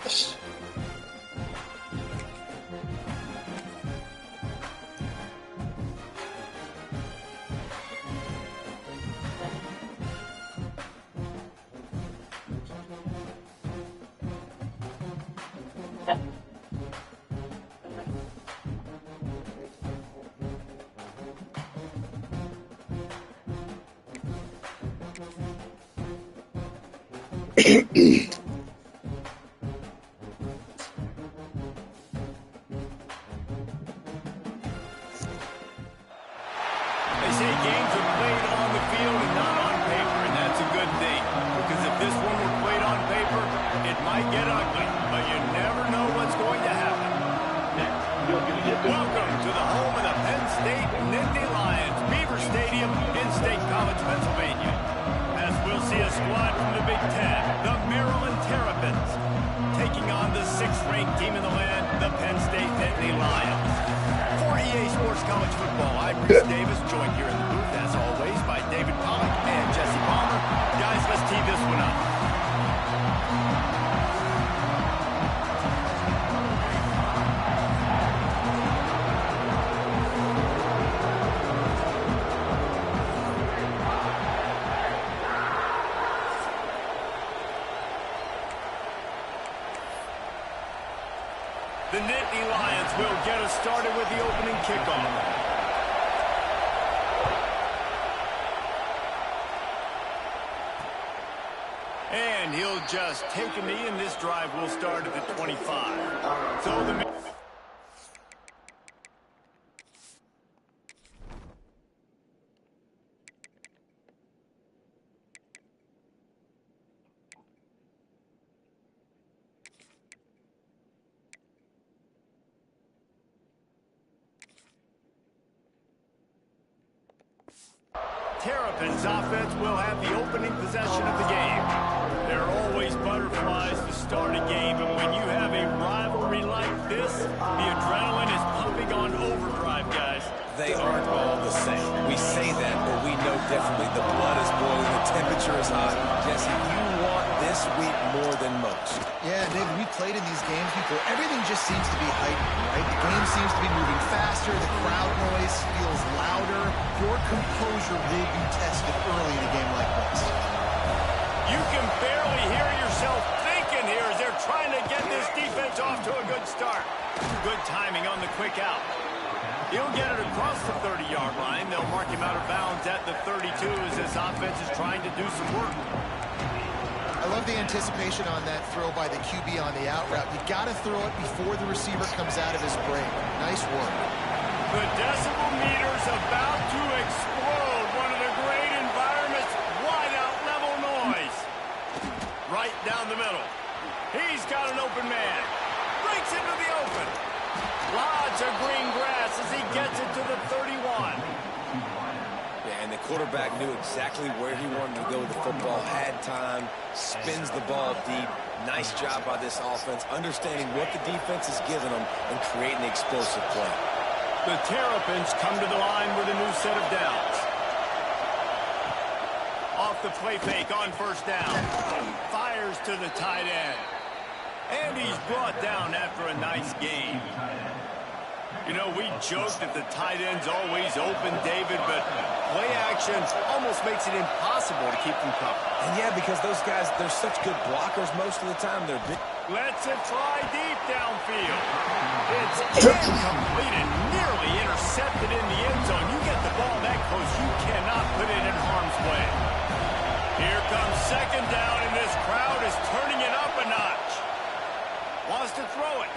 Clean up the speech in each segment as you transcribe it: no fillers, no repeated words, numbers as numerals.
They say games are played on the field and not on paper, and that's a good thing. Because if this one were played on paper, it might get ugly, but you never know what's going to happen. Welcome to the home of the Penn State Nittany Lions, Beaver Stadium in State College, Pennsylvania. As we'll see a squad from the Big Ten, the Maryland Terrapins, taking on the 6th-ranked team in the land, the Penn State Nittany Lions. For EA Sports College Football, I'm Bruce Davis, joined here in the booth, as always, by David Pollack and Jesse Palmer. Guys, let's tee this one up. The Nittany Lions will get us started with the opening kickoff. And he'll just take a knee, and this drive will start at the 25. So the... Terrapins offense will have the opening possession of the game. There are always butterflies to start a game, and when you have a rivalry like this, the adrenaline is pumping on overdrive, guys. They aren't all the same. We say that, but we know differently. The blood is boiling, the temperature is hot. Jesse, you want this week more than most. Yeah, David, we played in these games before. Everything just seems to be heightened, right? The game seems to be moving faster. The crowd noise feels louder. Your composure will be tested early in a game like this. You can barely hear yourself thinking here as they're trying to get this defense off to a good start. Good timing on the quick out. He'll get it across the 30-yard line. They'll mark him out of bounds at the 32 as this offense is trying to do some work. I love the anticipation on that throw by the QB on the out route. You got to throw it before the receiver comes out of his break. Nice work. The decibel meter's about to explode. One of the great environments, wide out level noise. Right down the middle. He's got an open man. Breaks into the open. Lots of green grass as he gets it to the 31. Yeah, and the quarterback knew exactly where he wanted to go with the football, had time, spins the ball deep. Nice job by this offense, understanding what the defense is giving them and creating an explosive play. The Terrapins come to the line with a new set of downs. Off the play fake on first down. Fires to the tight end. And he's brought down after a nice game. You know, we joked that the tight end's always open, David, but play action almost makes it impossible to keep them covered. And yeah, because those guys, they're such good blockers most of the time. They're big. Lets it fly deep downfield. It's incomplete and nearly intercepted in the end zone. You get the ball that close, you cannot put it in harm's way. Here comes second down, and this crowd is turning it up a notch. Wants to throw it.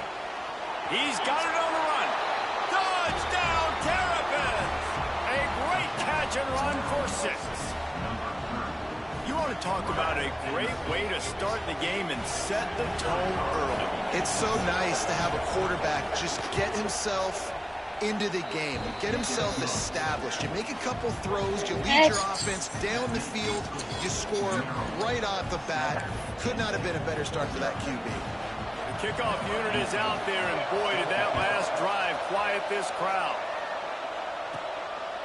He's got it on the run. Touchdown, Terrapins! A great catch and run for 6. You want to talk about a great way to start the game and set the tone early. It's so nice to have a quarterback just get himself into the game, get himself established. You make a couple throws, you lead your offense down the field, you score right off the bat. Could not have been a better start for that QB. Kickoff unit is out there, and boy, did that last drive quiet this crowd.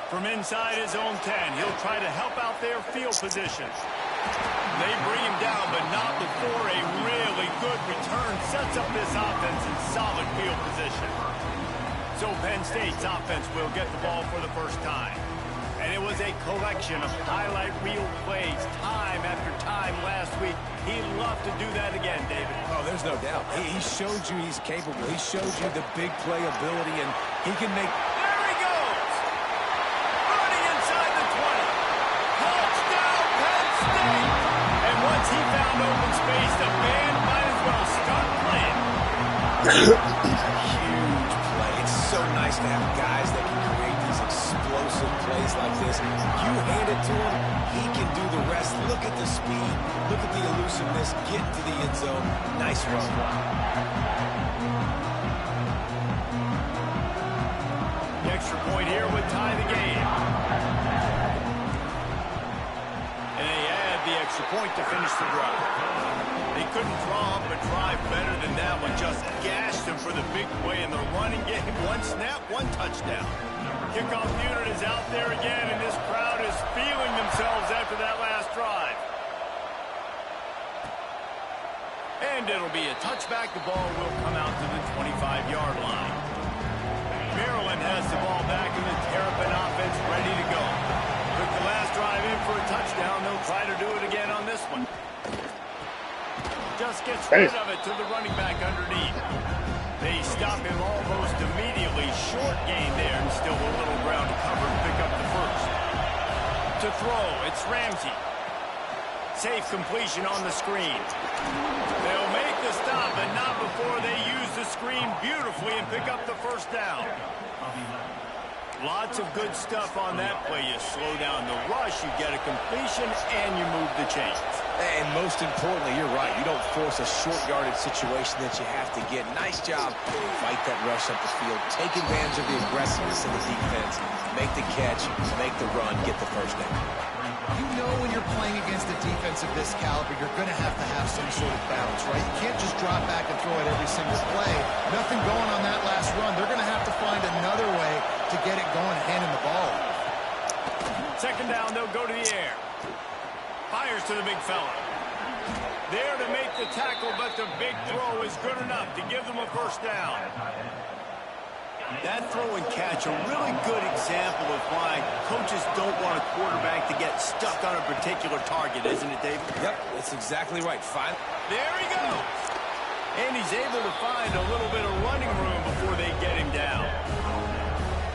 From inside his own 10, he'll try to help out their field position. They bring him down, but not before a really good return sets up this offense in solid field position. So Penn State's offense will get the ball for the first time. And it was a collection of highlight reel plays time after time last week. He'd love to do that again, David. Oh, there's no doubt. He showed you he's capable. He showed you the big play ability, and he can make... There he goes! Running inside the 20. Touchdown, Penn State! And once he found open space, the band might as well start playing. Huge play. It's so nice to have guys that can create these explosive plays like this. You hand it to him, he can do the rest. Look at the speed. Look at the elusiveness. Get into the end zone. Nice run. The extra point here would tie the game. And they add the extra point to finish the drive. They couldn't draw up a drive better than that one. Just gashed him for the big play in the running game. One snap, one touchdown. Kickoff unit is out there again, and this crowd is feeling themselves after that last drive. And it'll be a touchback. The ball will come out to the 25-yard line. Maryland has the ball back in the Terrapin offense ready to go. Took the last drive in for a touchdown. They'll try to do it again on this one. Just gets rid of it to the running back underneath. They stop him almost immediately. Short gain there, and still a little ground to cover to pick up the first. To throw, it's Ramsey. Safe completion on the screen. They'll make the stop, but not before they use the screen beautifully and pick up the first down. Lots of good stuff on that play. You slow down the rush, you get a completion, and you move the chains. And most importantly, you're right. You don't force a short-yarded situation that you have to get. Nice job. Fight that rush up the field. Take advantage of the aggressiveness of the defense. Make the catch, make the run, get the first down. You know when you're playing against a defense of this caliber, you're going to have some sort of balance, right? You can't just drop back and throw it every single play. Nothing going on that last run. They're going to have to find another way to get it going, handing the ball. Second down, they'll go to the air. Fires to the big fella. There to make the tackle, but the big throw is good enough to give them a first down. That throw and catch, a really good example of why coaches don't want a quarterback to get stuck on a particular target, isn't it, David? Yep, that's exactly right. Fine. There he goes. And he's able to find a little bit of running room before they get him down.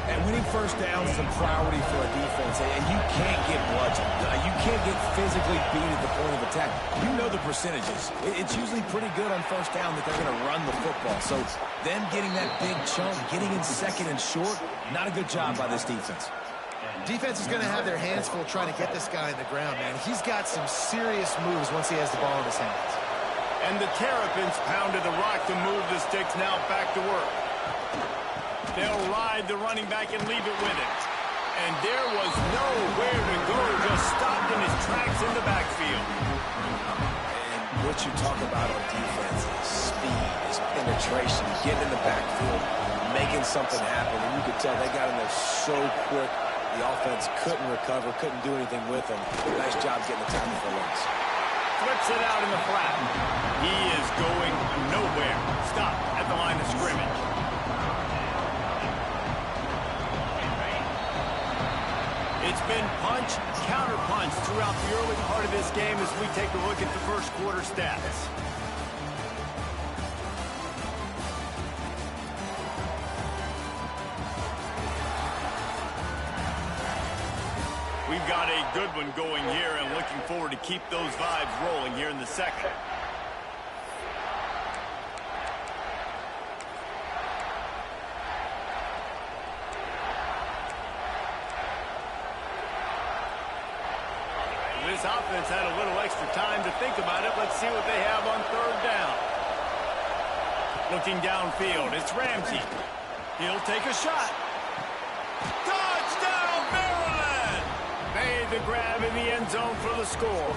And winning first down is a priority for a defense, and you can't get bludgeoned. You can't get physically beat at the point of attack. You know the percentages. It's usually pretty good on first down that they're going to run the football. So them getting that big chunk, getting in second and short, not a good job by this defense. Defense is going to have their hands full trying to get this guy in the ground, man. He's got some serious moves once he has the ball in his hands. And the Terrapins pounded the rock to move the sticks. Now back to work. They'll ride the running back and leave it with him. And there was nowhere to go, just stopped in his tracks in the backfield. And what you talk about on defense is speed, is penetration, getting in the backfield, making something happen. And you could tell they got in there so quick, the offense couldn't recover, couldn't do anything with them. Nice job getting the tackle for once. Flips it out in the flat. He is going nowhere. Stop at the line of scrimmage. It's been punch, counter-punch throughout the early part of this game as we take a look at the first quarter stats. We've got a good one going here and looking forward to keep those vibes rolling here in the second. This offense had a little extra time to think about it. Let's see what they have on third down. Looking downfield, it's Ramsey. He'll take a shot. Touchdown, Maryland! Made the grab in the end zone for the score.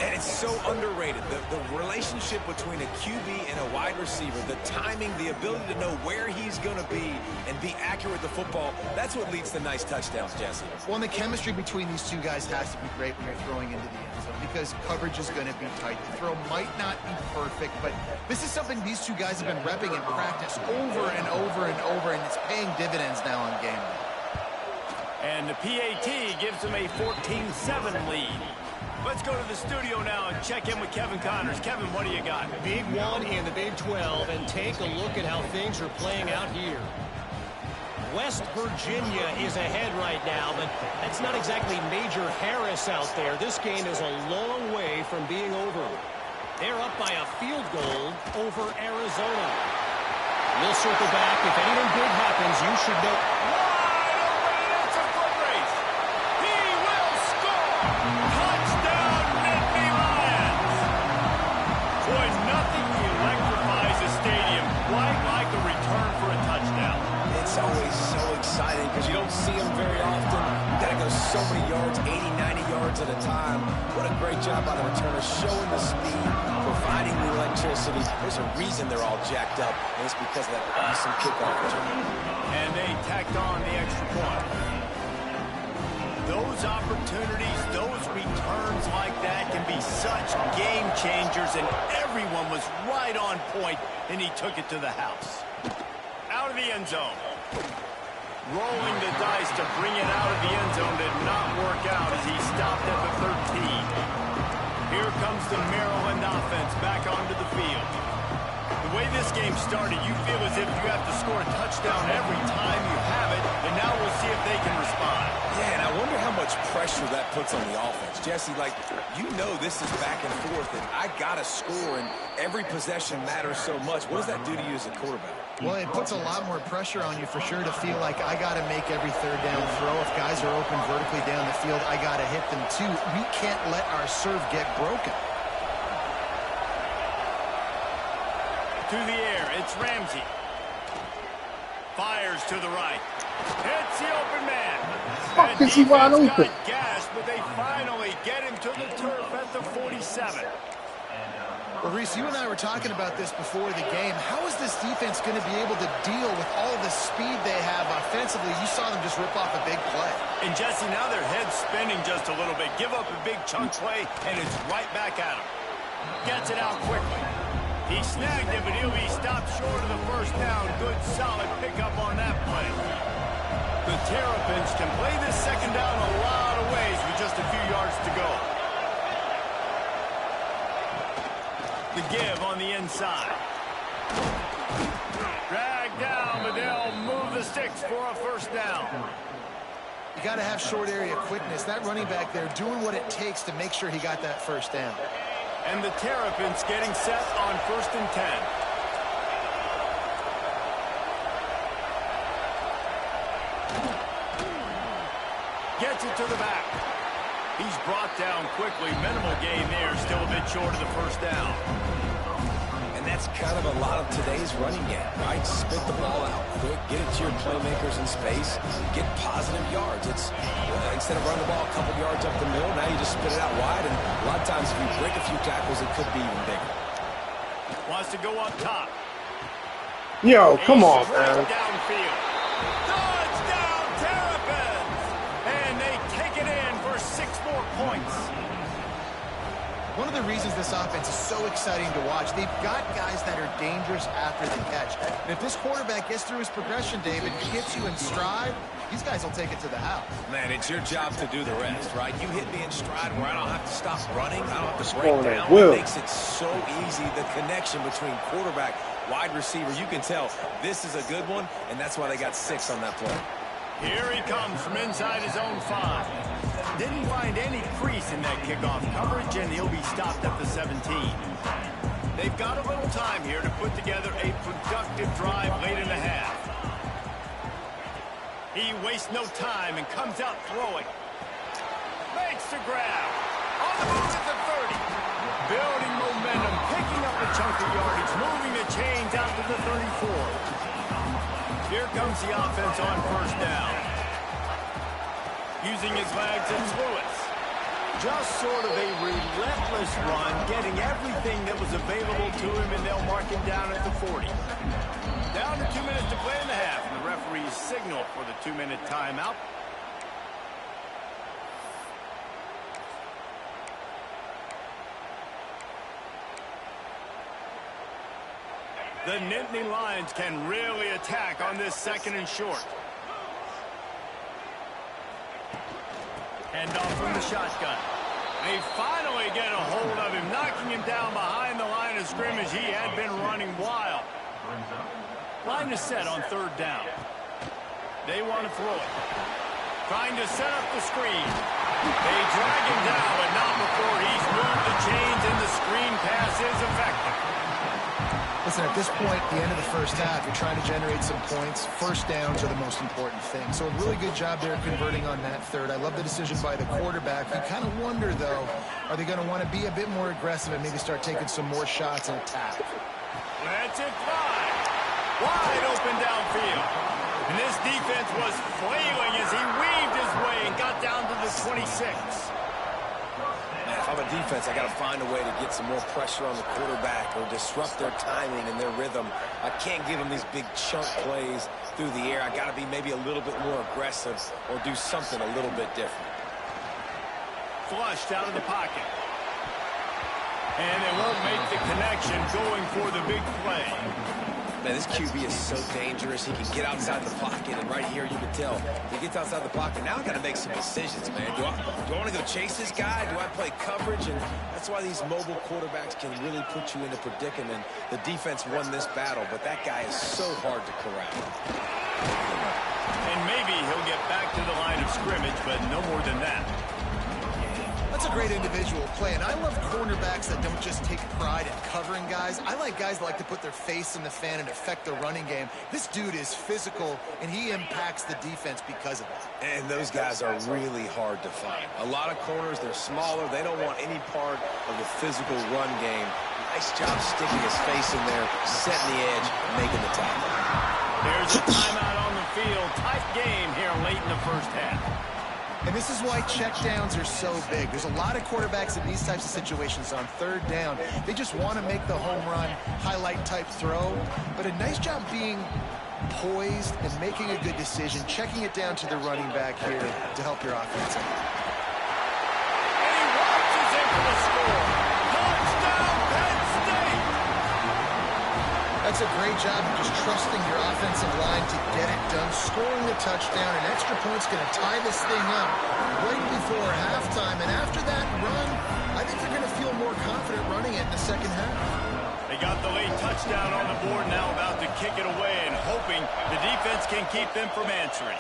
And it's so underrated. The relationship between a QB and a wide receiver, the timing, the ability to know where he's going to be and be accurate with the football, that's what leads to nice touchdowns, Jesse. Well, and the chemistry between these two guys has to be great when you're throwing into the end zone because coverage is going to be tight. The throw might not be perfect, but this is something these two guys have been repping in practice over and over and over, and it's paying dividends now on game day. And the PAT gives them a 14-7 lead. Let's go to the studio now and check in with Kevin Connors. Kevin, what do you got? Big one in the Big 12, and take a look at how things are playing out here. West Virginia is ahead right now, but that's not exactly Major Harris out there. This game is a long way from being over. They're up by a field goal over Arizona. We'll circle back. If anything good happens, you should know. It's always so exciting because you don't see them very often. You got to go so many yards, 80, 90 yards at a time. What a great job by the returner, showing the speed, providing the electricity. There's a reason they're all jacked up, and it's because of that awesome kickoff return. And they tacked on the extra point. Those opportunities, those returns like that can be such game changers, and everyone was right on point, and he took it to the house. Out of the end zone. Rolling the dice to bring it out of the end zone did not work out as he stopped at the 13. Here comes the Maryland offense back onto the field. The way this game started, you feel as if you have to score a touchdown every time you have it, and now we'll see if they can respond. Yeah, and I wonder how much pressure that puts on the offense. Jesse, like, you know this is back and forth, and I got to score, and every possession matters so much. What does that do to you as a quarterback? Well, it puts a lot more pressure on you for sure to feel like I got to make every third down throw. If guys are open vertically down the field, I got to hit them too. We can't let our serve get broken. To the air, it's Ramsey. Fires to the right. Hits the open man. Fuck, is he wide open? Gas, but they finally get him to the turf at the 47. Well, Reese, you and I were talking about this before the game. How is this defense going to be able to deal with all the speed they have offensively? You saw them just rip off a big play. And Jesse, now their head's spinning just a little bit. Give up a big chunk play, and it's right back at him. Gets it out quickly. He snagged it, but he'll be stopped short of the first down. Good, solid pickup on that play. The Terrapins can play this second down a lot of ways with just a few yards to go. The give on the inside. Drag down, but they'll move the sticks for a first down. You got to have short area quickness. That running back there doing what it takes to make sure he got that first down. And the Terrapins getting set on 1st and 10. Gets it to the back. He's brought down quickly. Minimal gain there. Still a bit short of the first down. And that's kind of a lot of today's running game, right? Spit the ball out quick, get it to your playmakers in space, get positive yards. It's instead of running the ball a couple yards up the middle, now you just spit it out wide, and a lot of times if you break a few tackles, it could be even bigger. Wants to go up top. Yo, come on, man. Downfield. Touchdown, Terrapins! And they take it in for 6 more points. One of the reasons this offense is so exciting to watch, they've got guys that are dangerous after the catch. And if this quarterback gets through his progression, David, gets you in stride, these guys will take it to the house. Man, it's your job to do the rest, right? You hit me in stride where I don't have to stop running. I don't have to break down. It makes it so easy. The connection between quarterback, wide receiver, you can tell this is a good one, and that's why they got 6 on that play. Here he comes from inside his own 5. Didn't find any crease in that kickoff coverage, and he'll be stopped at the 17. They've got a little time here to put together a productive drive late in the half. He wastes no time and comes out throwing. Makes the grab. On the move at the 30. Building momentum, picking up a chunk of yardage, moving the chains out to the 34. Here comes the offense on 1st down. Using his legs, it's Lewis. Just sort of a relentless run, getting everything that was available to him, and they'll mark him down at the 40. Down to 2 minutes to play in the half, and the referee's signal for the 2-minute timeout. The Nittany Lions can really attack on this 2nd and short. Hand off from the shotgun. They finally get a hold of him, knocking him down behind the line of scrimmage. He had been running wild. Line is set on 3rd down. They want to throw it. Trying to set up the screen. They drag him down, but not before he's moved the chains, and the screen pass is effective. Listen, at this point, the end of the first half, you're trying to generate some points. First downs are the most important thing. So a really good job there converting on that 3rd. I love the decision by the quarterback. You kind of wonder, though, are they going to want to be a bit more aggressive and maybe start taking some more shots and attack? Let's it fly. Wide open downfield. And this defense was flailing as he weaved his way and got down to the 26. If I'm a defense, I got to find a way to get some more pressure on the quarterback or disrupt their timing and their rhythm. I can't give them these big chunk plays through the air. I got to be maybe a little bit more aggressive or do something a little bit different. Flushed out of the pocket. And they won't make the connection going for the big play. Man, this QB is so dangerous. He can get outside the pocket, and right here you can tell he gets outside the pocket. Now I got to make some decisions, man. Do I want to go chase this guy? Do I play coverage? And that's why these mobile quarterbacks can really put you in a predicament. The defense won this battle, but that guy is so hard to corral. And maybe he'll get back to the line of scrimmage, but no more than that. That's a great individual play, and I love cornerbacks that don't just take pride in covering guys. I like guys that like to put their face in the fan and affect the running game. This dude is physical, and he impacts the defense because of it. And those guys are really hard to find. A lot of corners, they're smaller. They don't want any part of the physical run game. Nice job sticking his face in there, setting the edge, making the tackle. There's a timeout on the field. Tight game here late in the first half. And this is why checkdowns are so big. There's a lot of quarterbacks in these types of situations on 3rd down. They just want to make the home run, highlight type throw. But a nice job being poised and making a good decision, checking it down to the running back here to help your offense out. And he watches it for the score. Touchdown, Penn State! That's a great job of just trusting your offensive line to get it done, scoring the touchdown. An extra point's going to tie this thing up right before halftime. And after that run, I think they're going to feel more confident running it in the second half. They got the late touchdown on the board, now about to kick it away and hoping the defense can keep them from answering.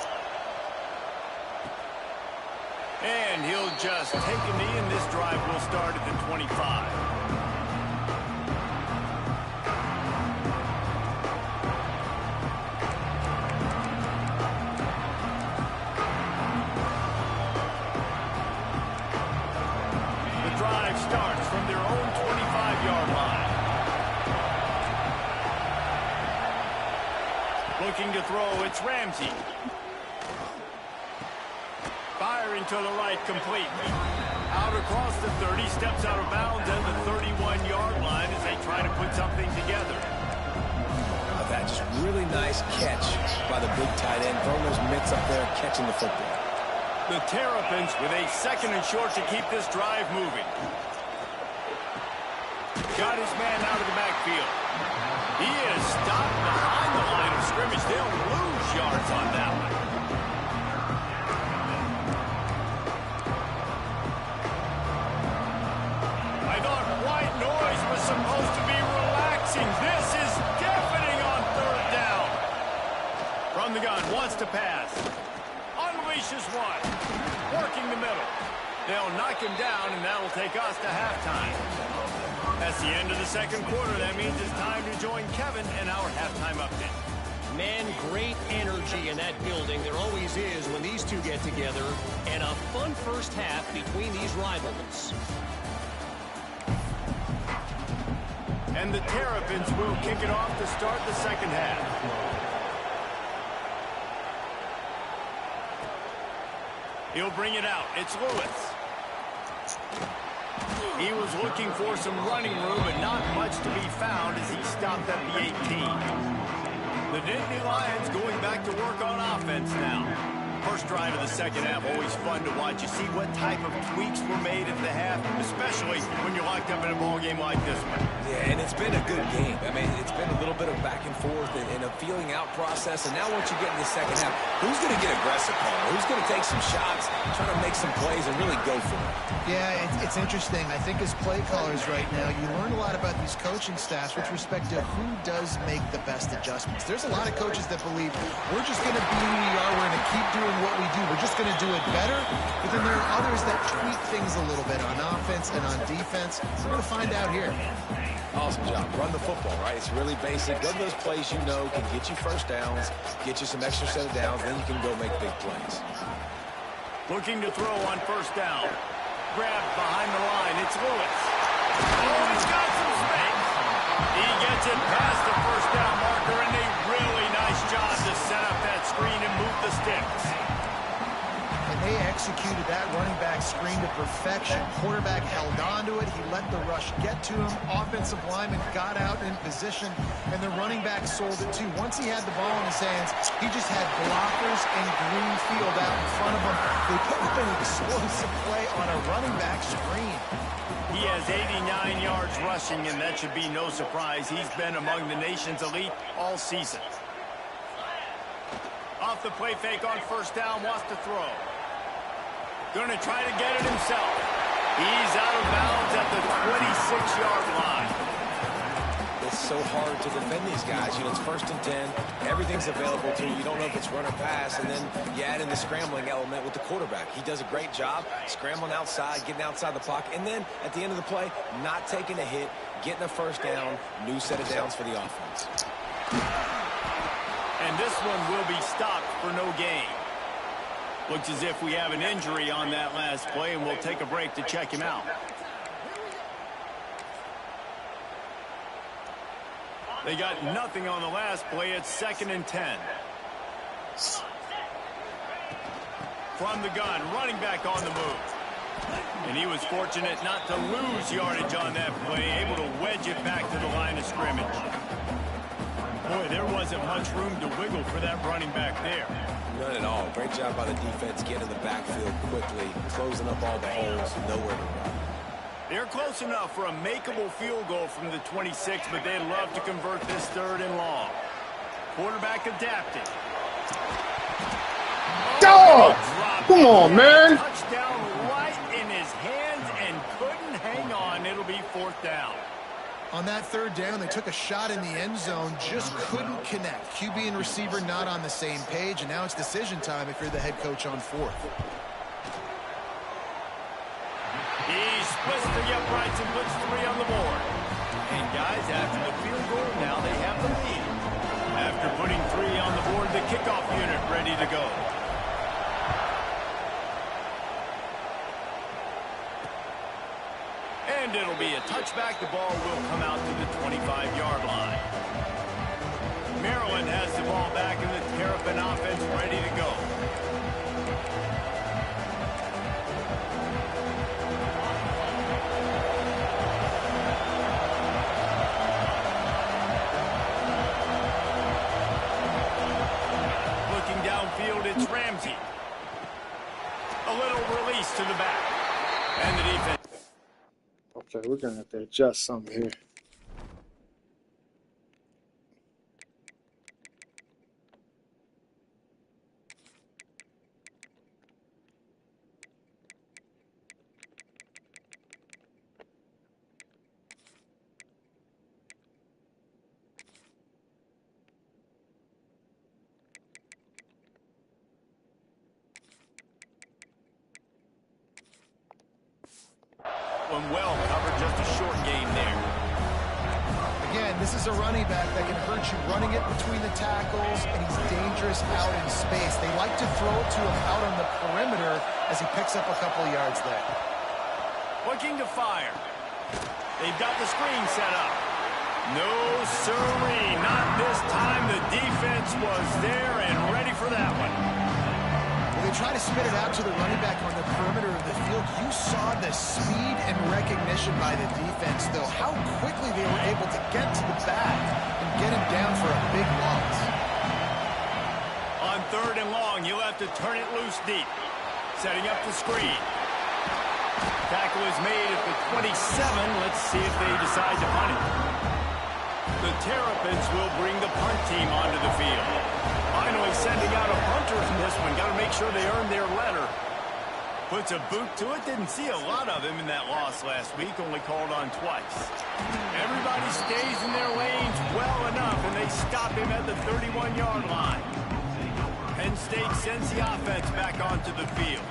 And he'll just take a knee, and this drive will start at the 25. Starts from their own 25-yard line. Looking to throw, it's Ramsey. Firing to the right, complete. Out across the 30, steps out of bounds at the 31-yard line as they try to put something together. That just really nice catch by the big tight end, throwing those mitts up there and catching the football. The Terrapins with a 2nd and short to keep this drive moving. Got his man out of the backfield. He is stopped behind the line of scrimmage. They'll lose yards on that one. I thought white noise was supposed to be relaxing. This is deafening on 3rd down. From the gun, wants to pass. Unleashes one. Working the middle. They'll knock him down, and that'll take us to halftime. That's the end of the 2nd quarter. That means it's time to join Kevin and our halftime update. Man, great energy in that building. There always is when these two get together. And a fun first half between these rivals. And the Terrapins will kick it off to start the 2nd half. He'll bring it out. It's Lewis. He was looking for some running room, but not much to be found as he stopped at the 18. The Nittany Lions going back to work on offense now. First drive of the second half, always fun to watch. You see what type of tweaks were made at the half, especially when you're locked up in a ball game like this one. Yeah, and it's been a good game. I mean, it's been a little bit of back and forth and a feeling out process. And now once you get in the second half, who's going to get aggressive, Palmer? Who's going to take some shots, try to make some plays, and really go for it? Yeah, it's interesting. I think as play callers right now, you learn a lot about these coaching staffs with respect to who does make the best adjustments. There's a lot of coaches that believe we're just going to be who we are. We're going to keep doing what we do. We're just going to do it better. But then there are others that tweak things a little bit on offense and on defense. We're going to find out here. Awesome job. Run the football, right? It's really basic. Go to those plays you know can get you first downs, get you some extra set of downs, then you can go make big plays. Looking to throw on first down. Grabbed behind the line. It's Lewis. Oh, he's got some space. He gets it past the first down marker, and a really nice job to set up that screen and move the sticks. And they executed that running back screen to perfection. Quarterback held on to it. He let the rush get to him. Offensive lineman got out in position, and the running back sold it too. Once he had the ball in his hands, he just had blockers and green field out in front of him. They put up an explosive play on a running back screen. He has 89 yards rushing, and that should be no surprise. He's been among the nation's elite all season. Off the play fake on first down, wants to throw. Going to try to get it himself. He's out of bounds at the 26-yard line. It's so hard to defend these guys. You know, it's 1st and 10. Everything's available to you. You don't know if it's run or pass. And then you add in the scrambling element with the quarterback. He does a great job scrambling outside, getting outside the pocket. And then at the end of the play, not taking a hit, getting a first down, new set of downs for the offense. And this one will be stopped for no gain. Looks as if we have an injury on that last play, and we'll take a break to check him out. They got nothing on the last play. It's 2nd and 10. From the gun, running back on the move. And he was fortunate not to lose yardage on that play, able to wedge it back to the line of scrimmage. Boy, there wasn't much room to wiggle for that running back there. None at all. Great job by the defense getting in the backfield quickly, closing up all the holes, nowhere to run. They're close enough for a makeable field goal from the 26, but they'd love to convert this 3rd and long. Quarterback adapted. Dog! Come on, man. Touchdown right in his hands and couldn't hang on. It'll be 4th down. On that 3rd down, they took a shot in the end zone, just couldn't connect. QB and receiver not on the same page, and now it's decision time if you're the head coach on 4th. He splits the uprights and puts 3 on the board. And guys, after the field goal, now they have the lead. After putting 3 on the board, the kickoff unit ready to go. And it'll be a touchback. The ball will come out to the 25-yard line. Maryland has the ball back and the Terrapin offense ready to go. Looking downfield, it's Ramsey. A little release to the back. And the defense. Okay, we're going to have to adjust something here. Well covered, just a short game there. Again, this is a running back that can hurt you running it between the tackles, and he's dangerous out in space. They like to throw it to him out on the perimeter as he picks up a couple of yards there. Looking to fire. They've got the screen set up. No siree, not this time. The defense was there and ready for that one. Well, they try to spit it out to the running back on the perimeter of the field. You saw the speed and recognition by the defense, though, how quickly they were able to get to the back and get him down for a big loss. On 3rd and long, he'll have to turn it loose deep. Setting up the screen. Tackle is made at the 27. Let's see if they decide to punt it. The Terrapins will bring the punt team onto the field. Finally sending out a punter in this one. Got to make sure they earn their letter. Puts a boot to it. Didn't see a lot of him in that loss last week. Only called on twice. Everybody stays in their lanes well enough, and they stop him at the 31-yard line. Penn State sends the offense back onto the field.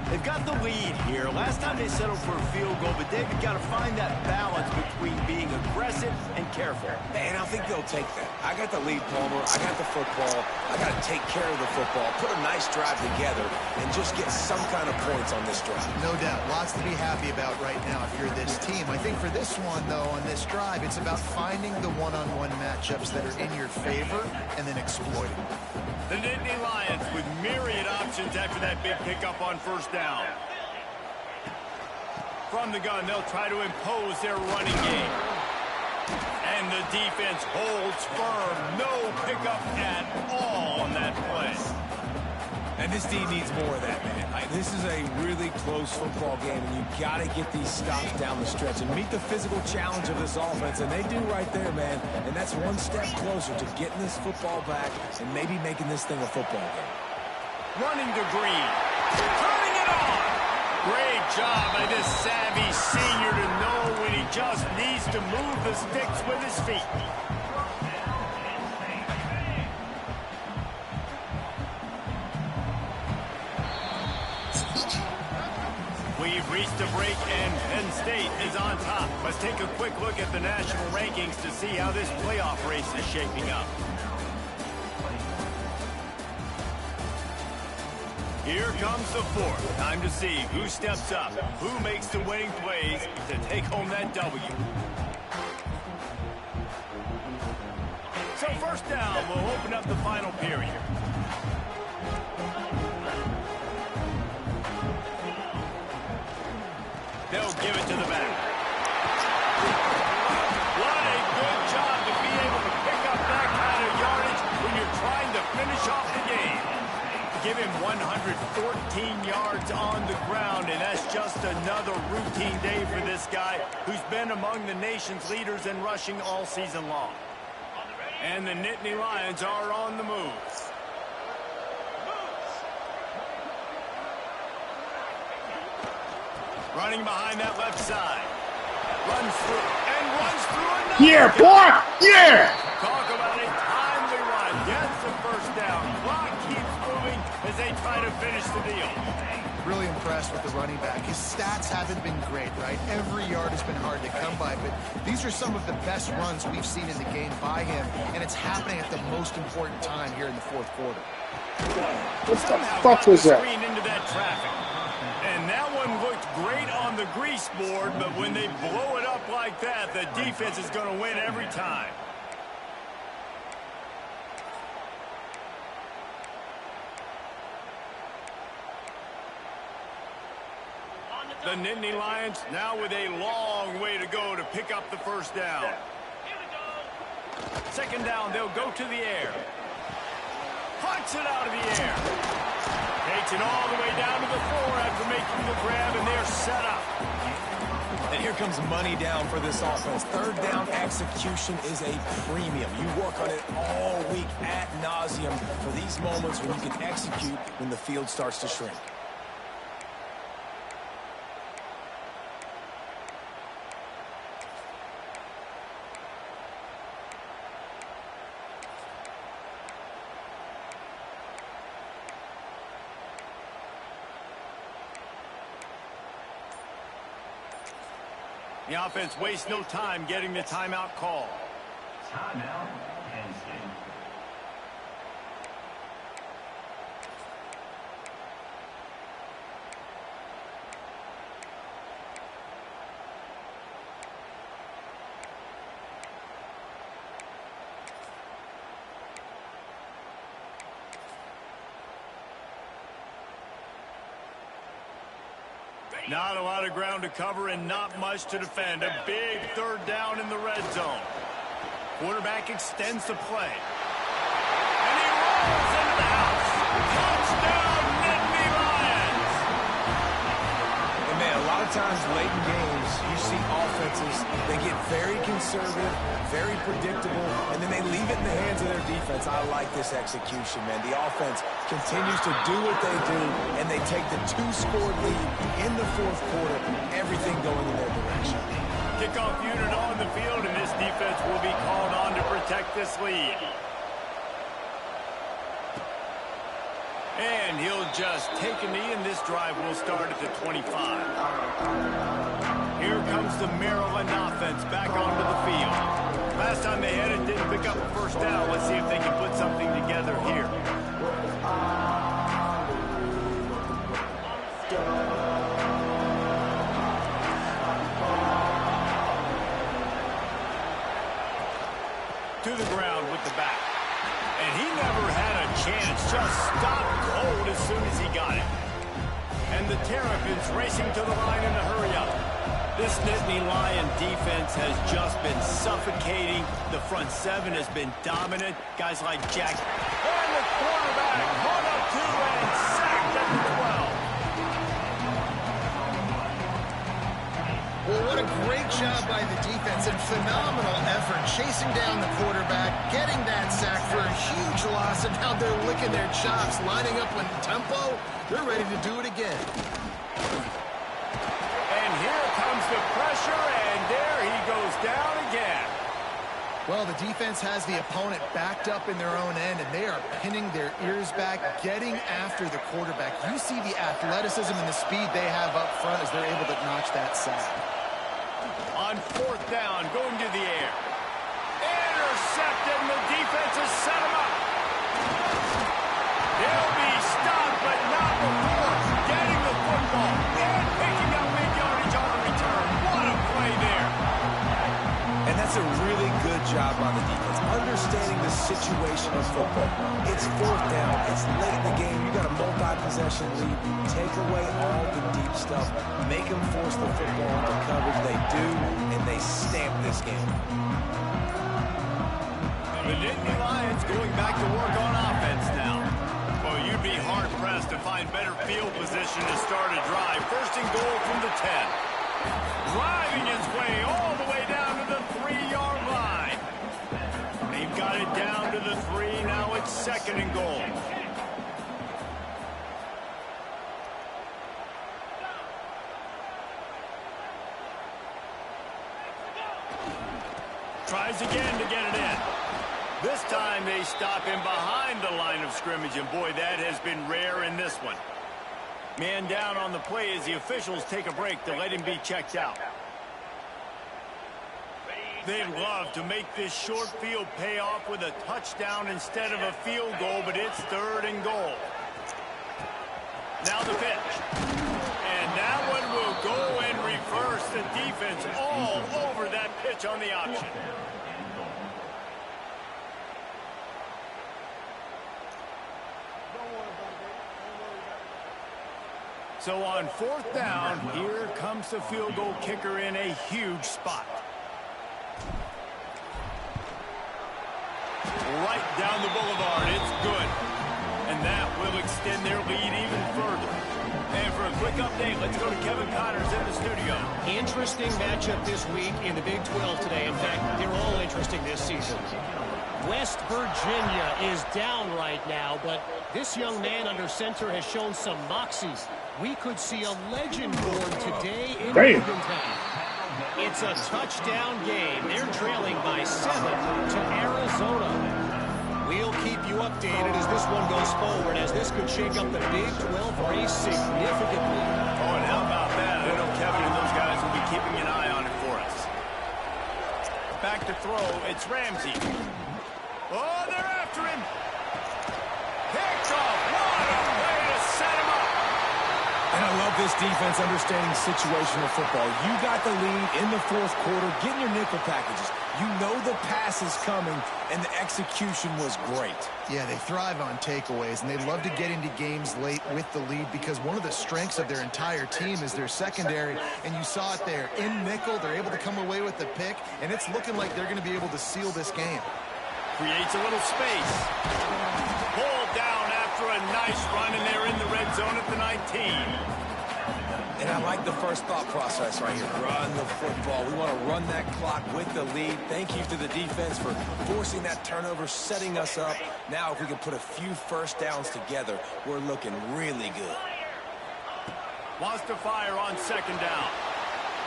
They've got the lead here. Last time they settled for a field goal, but David got to find that balance between being aggressive and careful. And I think they'll take that. I got the lead, Palmer. I got the football. I got to take care of the football, put a nice drive together, and just get some kind of points on this drive. No doubt. Lots to be happy about right now if you're this team. I think for this one, though, on this drive, it's about finding the one-on-one matchups that are in your favor and then exploiting them. The Nittany Lions with myriad options after that big pickup on 1st down. From the gun, they'll try to impose their running game. And the defense holds firm. No pickup at all on that play. And this team needs more of that, man. This is a really close football game, and you got to get these stops down the stretch and meet the physical challenge of this offense, and they do right there, man. And that's one step closer to getting this football back and maybe making this thing a football game. Running to Green. Turning it on. Great job by this savvy senior to know when he just needs to move the sticks with his feet. We've reached a break, and Penn State is on top. Let's take a quick look at the national rankings to see how this playoff race is shaping up. Here comes the 4th. Time to see who steps up, who makes the winning plays to take home that W. So 1st down, we'll open up the final period. They'll give it to the back. What a good job to be able to pick up that kind of yardage when you're trying to finish off the game. Give him 114 yards on the ground, and that's just another routine day for this guy who's been among the nation's leaders in rushing all season long. And the Nittany Lions are on the move. Running behind that left side. Runs through another. Yeah, boy! Yeah! Talk about a timely run. Gets the 1st down. Clock keeps moving as they try to finish the deal. Really impressed with the running back. His stats haven't been great, right? Every yard has been hard to come by, but these are some of the best runs we've seen in the game by him, and it's happening at the most important time here in the 4th quarter. What the fuck was that? Into that traffic. And that one looked great on the grease board, but when they blow it up like that, the defense is going to win every time. The Nittany Lions now with a long way to go to pick up the 1st down. 2nd down, they'll go to the air. Punts it out of the air. Takes it all the way down to the 4 after making the grab, and they're set up. And here comes money down for this offense. 3rd down execution is a premium. You work on it all week ad nauseum for these moments when you can execute when the field starts to shrink. The offense wastes no time getting the timeout call. Timeout, Penn State. Not a lot of ground to cover and not much to defend. A big third down in the red zone. Quarterback extends the play. And he rolls into the house. Touchdown, Nittany Lions! And man, a lot of times late in games, you see offenses, they get very conservative, very predictable, and then they leave it in the hands of their defense. I like this execution, man. The offense continues to do what they do, and they take the 2-score lead in the fourth quarter, everything going in their direction. Kickoff unit on the field, and this defense will be called on to protect this lead. And he'll just take a knee, and this drive will start at the 25. Here comes the Maryland offense back onto the field. Last time they had it, didn't pick up a first down. Let's see if they can put something together here. To the ground with the back. And he never had a chance. Just stopped cold as soon as he got it. And the Terrapins racing to the line in a hurry up. This Nittany Lion defense has just been suffocating. The front seven has been dominant. Guys like Jack. And the quarterback hung up to and sacked at the 12. Well, what a great job by the defense and phenomenal effort chasing down the quarterback, getting that sack for a huge loss, and now they're licking their chops, lining up with tempo. They're ready to do it again. And here comes the pressure, and there he goes down again. Well, the defense has the opponent backed up in their own end, and they are pinning their ears back, getting after the quarterback. You see the athleticism and the speed they have up front as they're able to notch that sack. On fourth down, going to the air. Intercepted, and the defense has set him up. He'll be stopped, but not before getting the football and picking up big yardage on the return. What a play there. And that's a really good job by the defense, understanding the situation of football. It's fourth down. It's late in the game. You got a multi-possession lead. Take away all the deep stuff. Make them force the football into coverage. They do, and they stamp this game. The Nittany Lions going back to work on offense now. Well, you'd be hard-pressed to find better field position to start a drive. First and goal from the 10. Driving his way all the way down to the 3-yard line. They've got it down to the 3. Now it's second and goal. Tries again to get it in. This time they stop him behind the line of scrimmage, and boy, that has been rare in this one. Man down on the play as the officials take a break to let him be checked out. They'd love to make this short field pay off with a touchdown instead of a field goal, but it's third and goal. Now the pitch. And that one will go and reverse. The defense all over that pitch on the option. So on fourth down, here comes the field goal kicker in a huge spot. Right down the boulevard, it's good. And that will extend their lead even further. And for a quick update, let's go to Kevin Connors in the studio. Interesting matchup this week in the Big 12 today. In fact, they're all interesting this season. West Virginia is down right now, but this young man under center has shown some moxie. We could see a legend born today in Ncaa. It's a touchdown game. They're trailing by 7 to Arizona. We'll keep you updated as this one goes forward, as this could shake up the Big 12 race significantly. Oh, and how about that? I know Kevin and those guys will be keeping an eye on it for us. Back to throw. It's Ramsey. Oh, they're after him. Picked off. What a way to set him up. And I love this defense understanding situational football. You got the lead in the fourth quarter, getting your nickel packages. You know the pass is coming, and the execution was great. Yeah, they thrive on takeaways, and they love to get into games late with the lead because one of the strengths of their entire team is their secondary, and you saw it there. In nickel, they're able to come away with the pick, and it's looking like they're going to be able to seal this game. Creates a little space. Pulled down after a nice run, and they're in the red zone at the 19. And I like the first thought process right here. Run the football. We want to run that clock with the lead. Thank you to the defense for forcing that turnover, setting us up. Now, if we can put a few first downs together, we're looking really good. Wants to fire on second down.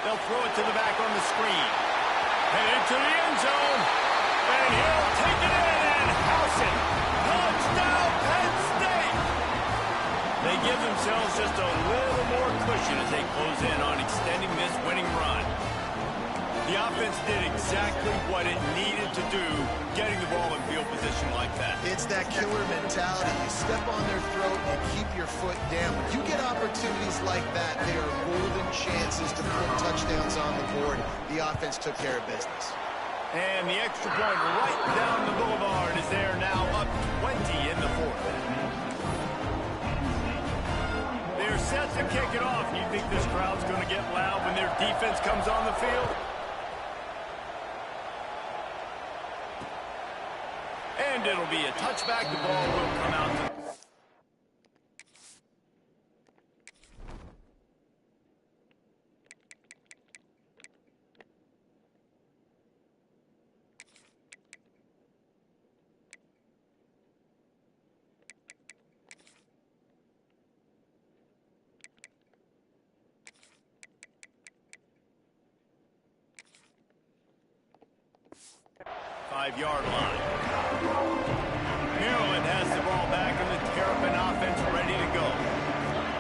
They'll throw it to the back on the screen. Headed to the end zone. And he'll take it in and house it. Touchdown, Penn State! They give themselves just a little more cushion as they close in on extending this winning run. The offense did exactly what it needed to do, getting the ball in field position like that. It's that killer mentality. You step on their throat and keep your foot down. When you get opportunities like that, they are golden chances to put touchdowns on the board. The offense took care of business. And the extra point right down the boulevard is there now, up 20 in the fourth. They're set to kick it off. You think this crowd's going to get loud when their defense comes on the field? And it'll be a touchback. The ball will come out to... Five-yard line. Maryland has the ball back and the Terrapin offense ready to go.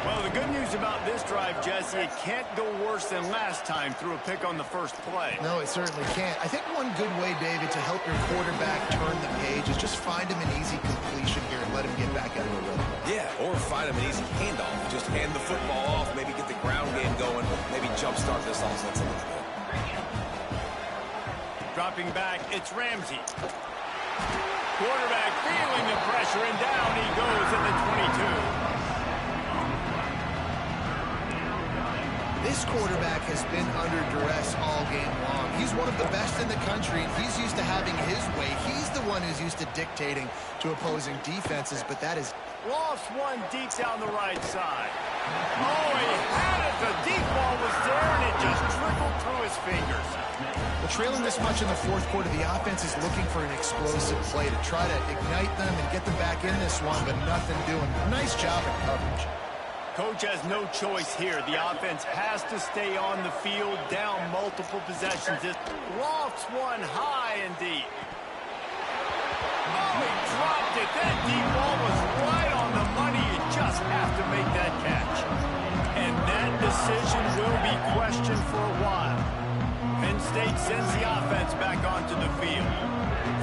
Well, the good news about this drive, Jesse, it can't go worse than last time through a pick on the first play. No, it certainly can't. I think one good way, David, to help your quarterback turn the page is just find him an easy completion here and let him get back out of the rhythm. Yeah, or find him an easy handoff. Just hand the football off, maybe get the ground game going, maybe jumpstart this offense a little bit. Dropping back, it's Ramsey. Quarterback feeling the pressure, and down he goes at the 22. This quarterback has been under duress all game long. He's one of the best in the country, and he's used to having his way. He's the one who's used to dictating to opposing defenses, but that is... Lost one deep down the right side. Oh, he had it. The deep ball was there, and it just trickled through his fingers. But trailing this much in the fourth quarter, the offense is looking for an explosive play to try to ignite them and get them back in this one, but nothing doing. Nice job at coverage. Coach has no choice here. The offense has to stay on the field, down multiple possessions. It lofts one high and deep. Oh, he dropped it. That deep ball was right on the money. You just have to make that catch. And that decision will be questioned for a while. Penn State sends the offense back onto the field.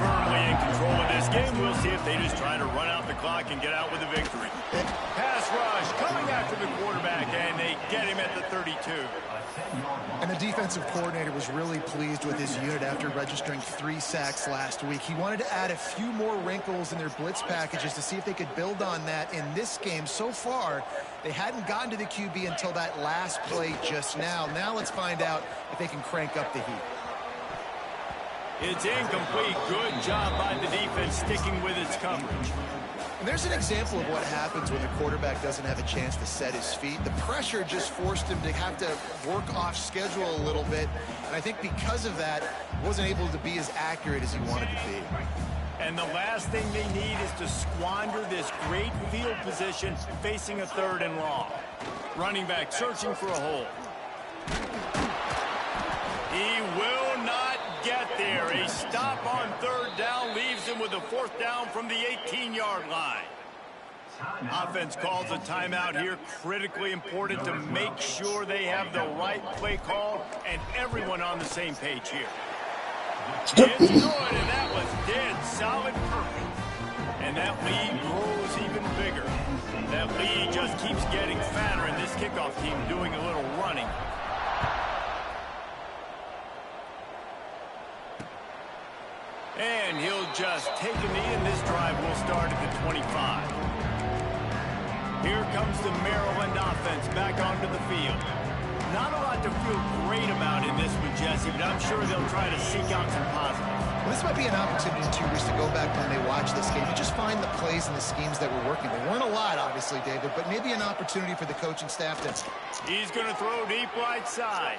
Firmly in control of this game. We'll see if they just try to run out the clock and get out with a victory. Pass rush coming after the quarterback, and they get him at the 32. And the defensive coordinator was really pleased with his unit after registering 3 sacks last week. He wanted to add a few more wrinkles in their blitz packages to see if they could build on that in this game. So far, they hadn't gotten to the QB until that last play just now. Now let's find out if they can crank up the heat. It's incomplete. Good job by the defense sticking with its coverage. And there's an example of what happens when the quarterback doesn't have a chance to set his feet. The pressure just forced him to have to work off schedule a little bit. And I think because of that, he wasn't able to be as accurate as he wanted to be. And the last thing they need is to squander this great field position facing a 3rd and long. Running back searching for a hole. He will not get there. A stop on 3rd down leaves him with a 4th down from the 18-yard line. Offense calls a timeout here. Critically important to make sure they have the right play call and everyone on the same page here. It's good, and that was dead solid perfect. And that lead grows even bigger. That lead just keeps getting fatter, and this kickoff team doing a little running. And he'll just take a knee, and this drive will start at the 25. Here comes the Maryland offense back onto the field. Not a lot to feel great about in this one, Jesse, but I'm sure they'll try to seek out some positives. Well, this might be an opportunity, too, Rich, to go back when they watch this game and just find the plays and the schemes that were working. There weren't a lot, obviously, David, but maybe an opportunity for the coaching staff to... He's going to throw deep right side.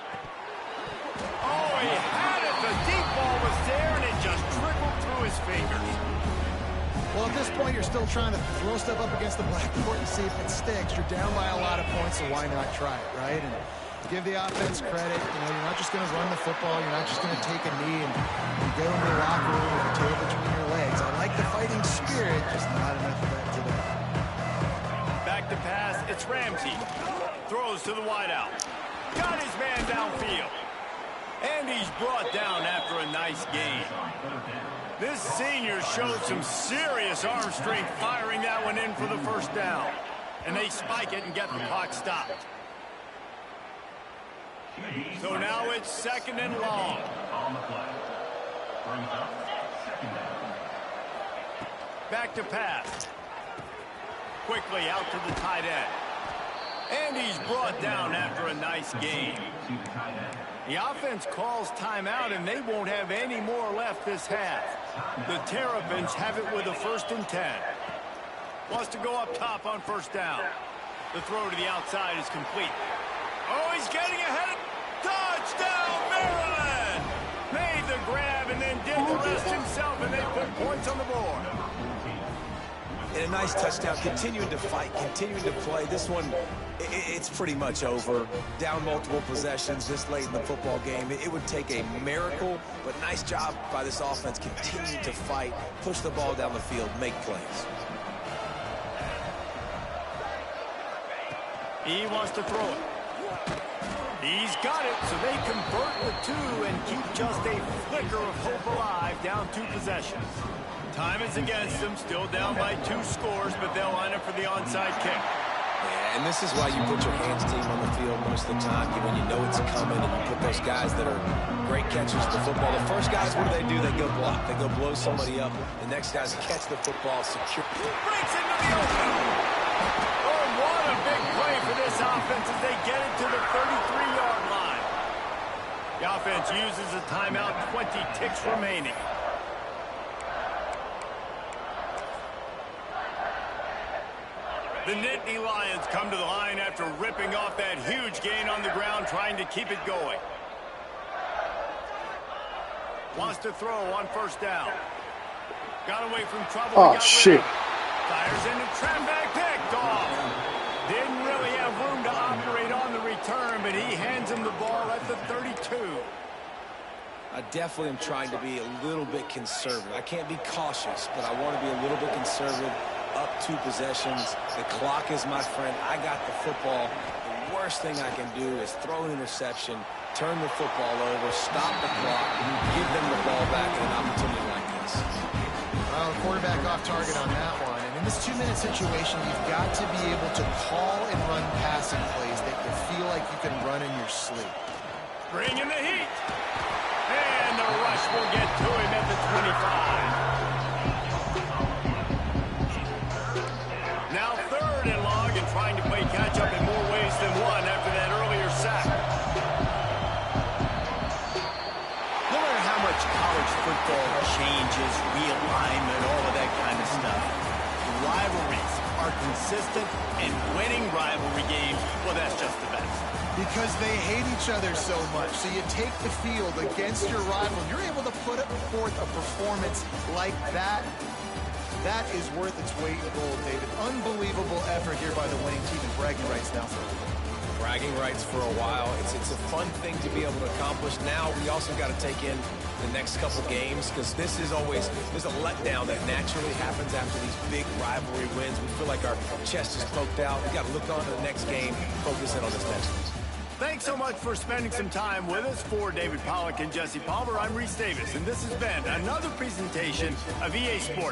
Oh, he had it. The deep ball was there, and it just trickled through his fingers. Well, at this point, you're still trying to throw stuff up against the blackboard and see if it sticks. You're down by a lot of points, so why not try it, right? And give the offense credit. You know, you're not just going to run the football. You're not just going to take a knee and go into the locker room with a tail between your legs. I like the fighting spirit, just not enough of that today. Back to pass. It's Ramsey. Throws to the wideout. Got his man downfield. And he's brought down after a nice gain. This senior showed some serious arm strength firing that one in for the first down. And they spike it and get the clock stopped. So now it's second and long. Back to pass. Quickly out to the tight end. And he's brought down after a nice gain. The offense calls timeout, and they won't have any more left this half. The Terrapins have it with a 1st and 10. Wants to go up top on first down. The throw to the outside is complete. Oh, he's getting ahead. Touchdown, Maryland! Made the grab and then did the rest himself, and they put points on the board. And a nice touchdown, continuing to fight, continuing to play. This one, it's pretty much over. Down multiple possessions this late in the football game. It would take a miracle, but nice job by this offense continuing to fight, push the ball down the field, make plays. He wants to throw it. He's got it, so they convert the 2 and keep just a flicker of hope alive, down 2 possessions. Time is against them, still down by 2 scores, but they'll line up for the onside kick. Yeah, and this is why you put your hands team on the field most of the time, when you know it's coming, and you put those guys that are great catchers of the football. The first guys, what do? They go block. They go blow somebody up. The next guys catch the football, secure. Breaks into the open. Oh, what a big play for this offense as they get it to the 33-yard line. The offense uses a timeout, 20 ticks remaining. The Nittany Lions come to the line after ripping off that huge gain on the ground, trying to keep it going. Wants to throw on first down. Got away from trouble. Oh, shit. Fires into trap back, picked off. Didn't really have room to operate on the return, but he hands him the ball at the 32. I definitely am trying to be a little bit conservative. I can't be cautious, but I want to be a little bit conservative. Up 2 possessions. The clock is my friend. I got the football. The worst thing I can do is throw an interception, turn the football over, stop the clock, give them the ball back in an opportunity like this. Well, quarterback off target on that one. And in this 2-minute situation, you've got to be able to call and run passing plays that you feel like you can run in your sleep. Bring in the heat. And the rush will get to him at the 25. Now 3rd and long, and trying to play catch-up in more ways than one after that earlier sack. No matter how much college football changes, realignment, all of that kind of stuff, rivalries are consistent, and winning rivalry games, well, that's just the best. Because they hate each other so much. So you take the field against your rival. You're able to put forth a performance like that. That is worth its weight in gold, David. Unbelievable effort here by the winning team, and bragging rights now for a while. Bragging rights for a while. It's a fun thing to be able to accomplish. Now we also got to take in the next couple games, because there's a letdown that naturally happens after these big rivalry wins. We feel like our chest is poked out. We got to look on to the next game, focus in on this next one. Thanks so much for spending some time with us. For David Pollack and Jesse Palmer, I'm Reese Davis, and this has been another presentation of EA Sports.